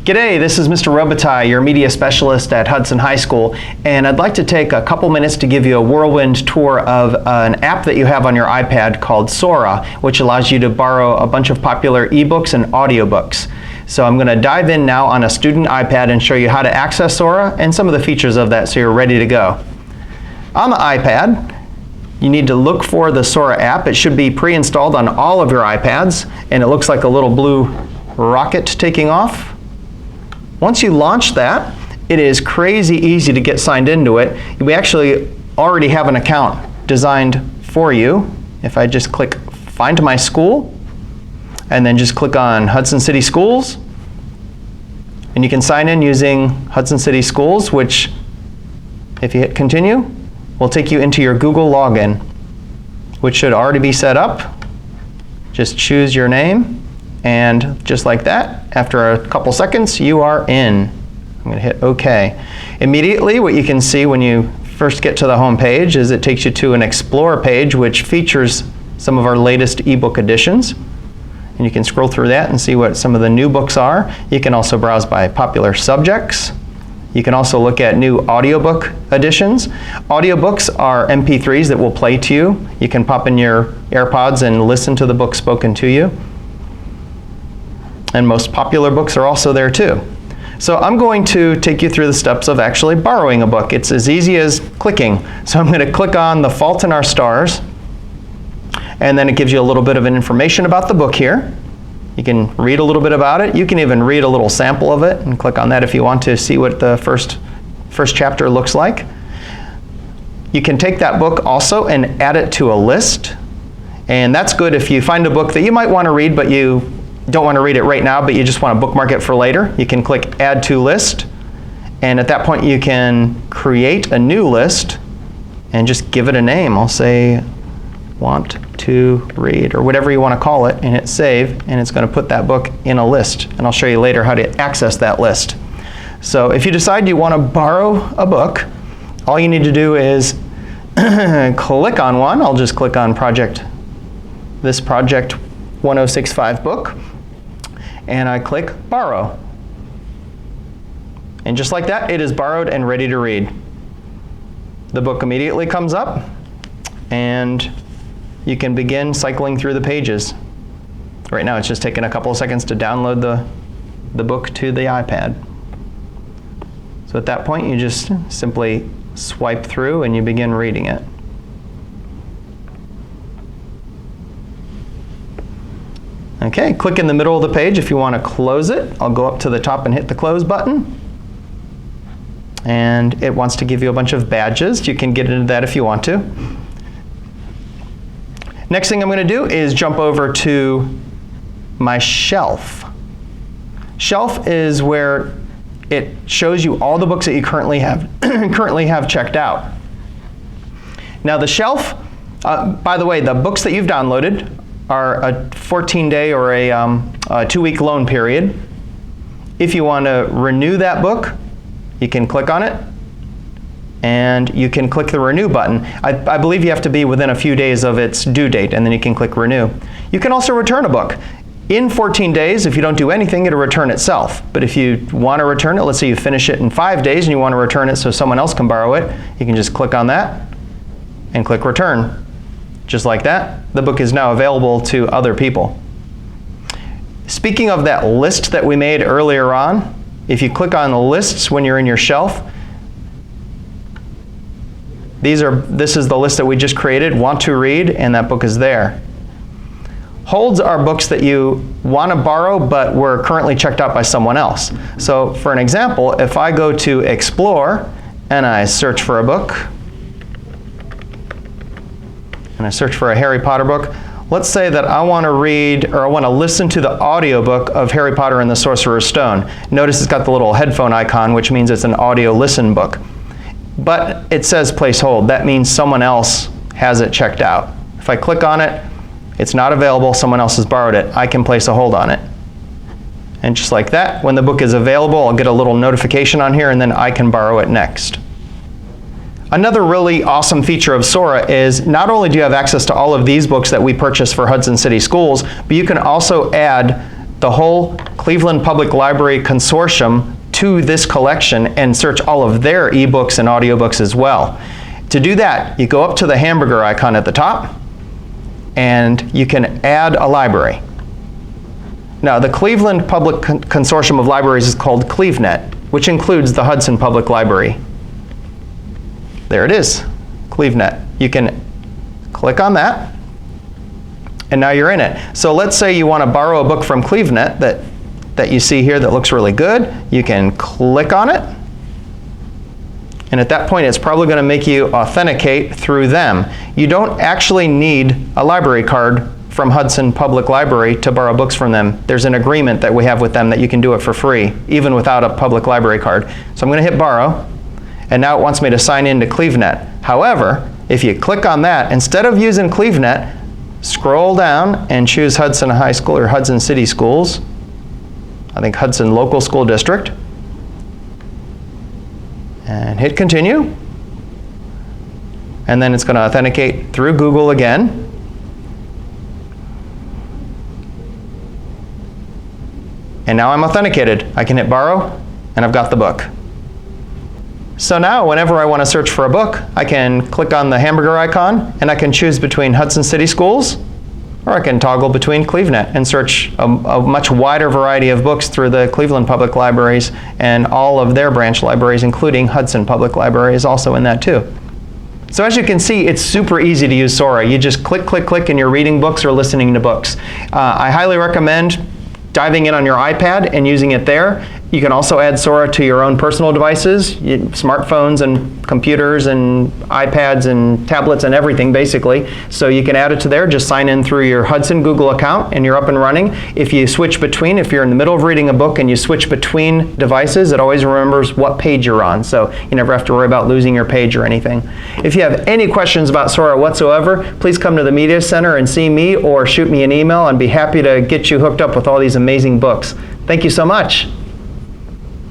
G'day, this is Mr. Robitaille, your media specialist at Hudson High School, and I'd like to take a couple minutes to give you a whirlwind tour of an app that you have on your iPad called Sora, which allows you to borrow a bunch of popular ebooks and audiobooks. So I'm going to dive in now on a student iPad and show you how to access Sora and some of the features of that so you're ready to go. On the iPad, you need to look for the Sora app. It should be pre-installed on all of your iPads, and it looks like a little blue rocket taking off. Once you launch that, it is crazy easy to get signed into it. We actually already have an account designed for you. If I just click Find My School, and then just click on Hudson City Schools, and you can sign in using Hudson City Schools, which, if you hit Continue, will take you into your Google login, which should already be set up. Just choose your name. And just like that, after a couple seconds, you are in. I'm going to hit OK. Immediately, what you can see when you first get to the home page is it takes you to an Explore page, which features some of our latest ebook editions. And you can scroll through that and see what some of the new books are. You can also browse by popular subjects. You can also look at new audiobook editions. Audiobooks are MP3s that will play to you. You can pop in your AirPods and listen to the book spoken to you. And most popular books are also there too. So I'm going to take you through the steps of actually borrowing a book. It's as easy as clicking. So I'm going to click on The Fault in Our Stars, and then it gives you a little bit of information about the book here. You can read a little bit about it. You can even read a little sample of it and click on that if you want to see what the first chapter looks like. You can take that book also and add it to a list. And that's good if you find a book that you might want to read, but you don't want to read it right now, but you just want to bookmark it for later. You can click Add to List, and at that point you can create a new list and just give it a name. I'll say Want to Read, or whatever you want to call it, and hit Save, and it's going to put that book in a list, and I'll show you later how to access that list. So if you decide you want to borrow a book, all you need to do is click on one. I'll just click on this Project 1065 book, and I click Borrow. And just like that, it is borrowed and ready to read. The book immediately comes up, and you can begin cycling through the pages. Right now it's just taking a couple of seconds to download the book to the iPad. So at that point you just simply swipe through and you begin reading it. Okay, click in the middle of the page if you want to close it. I'll go up to the top and hit the Close button. And it wants to give you a bunch of badges. You can get into that if you want to. Next thing I'm going to do is jump over to my shelf. Shelf is where it shows you all the books that you currently have checked out. Now the shelf, by the way, the books that you've downloaded are a 14-day or a 2-week loan period. If you want to renew that book, you can click on it, and you can click the Renew button. I believe you have to be within a few days of its due date, and then you can click Renew. You can also return a book. In 14 days, if you don't do anything, it'll return itself. But if you want to return it, let's say you finish it in 5 days and you want to return it so someone else can borrow it, you can just click on that and click Return. Just like that, the book is now available to other people. Speaking of that list that we made earlier on, if you click on the lists when you're in your shelf, this is the list that we just created, Want to Read, and that book is there. Holds are books that you want to borrow but were currently checked out by someone else. So for an example, if I go to Explore and I search for a book, and I search for a Harry Potter book, let's say that I want to read, or I want to listen to the audiobook of Harry Potter and the Sorcerer's Stone. Notice it's got the little headphone icon, which means it's an audio listen book. But it says place hold. That means someone else has it checked out. If I click on it, it's not available, someone else has borrowed it. I can place a hold on it. And just like that, when the book is available, I'll get a little notification on here, and then I can borrow it next. Another really awesome feature of Sora is not only do you have access to all of these books that we purchase for Hudson City Schools, but you can also add the whole Cleveland Public Library consortium to this collection and search all of their ebooks and audiobooks as well. To do that, you go up to the hamburger icon at the top, and you can add a library. Now, the Cleveland Public Consortium of Libraries is called CleveNet, which includes the Hudson Public Library. There it is, CleveNet. You can click on that, and now you're in it. So let's say you want to borrow a book from CleveNet that you see here that looks really good. You can click on it, and at that point it's probably going to make you authenticate through them. You don't actually need a library card from Hudson Public Library to borrow books from them. There's an agreement that we have with them that you can do it for free, even without a public library card. So I'm going to hit borrow, and now it wants me to sign in to CleveNet. However, if you click on that, instead of using CleveNet, scroll down and choose Hudson High School or Hudson City Schools. I think Hudson Local School District. And hit continue. And then it's going to authenticate through Google again. And now I'm authenticated. I can hit borrow, and I've got the book. So now whenever I want to search for a book, I can click on the hamburger icon, and I can choose between Hudson City Schools, or I can toggle between CleveNet and search a much wider variety of books through the Cleveland Public Libraries and all of their branch libraries, including Hudson Public Library is also in that too. So as you can see, it's super easy to use Sora. You just click, click, click, and you're reading books or listening to books. I highly recommend diving in on your iPad and using it there. You can also add Sora to your own personal devices, smartphones and computers and iPads and tablets and everything basically. So you can add it to there, just sign in through your Hudson Google account and you're up and running. If you switch between, if you're in the middle of reading a book and you switch between devices, it always remembers what page you're on. So you never have to worry about losing your page or anything. If you have any questions about Sora whatsoever, please come to the Media Center and see me or shoot me an email. I'd be happy to get you hooked up with all these amazing books. Thank you so much.